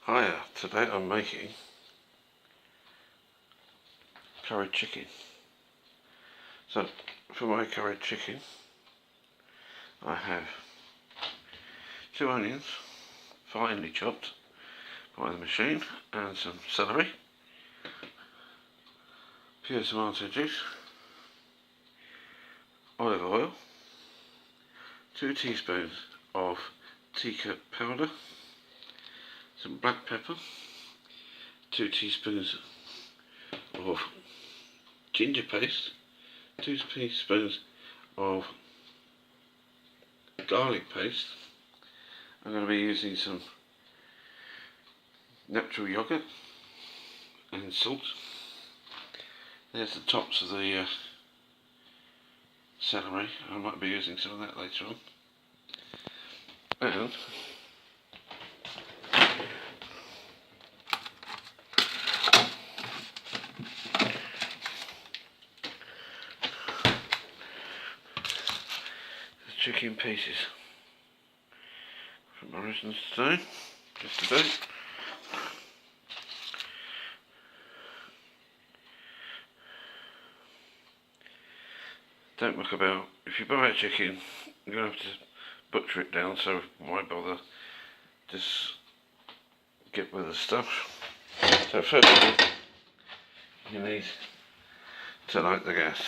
Hiya, today I'm making curried chicken. So for my curried chicken I have 2 onions finely chopped by the machine and some celery, pure tomato juice, olive oil, 2 teaspoons of tikka powder, some black pepper, 2 teaspoons of ginger paste, 2 teaspoons of garlic paste. I'm going to be using some natural yogurt and salt. There's the tops of the celery. I might be using some of that later on. And the chicken pieces from Morrison's today, just today. Don't muck about. If you buy a chicken, you're going to have to butcher it down, so why bother? Just get with the stuff. So first of all, you need to light the gas.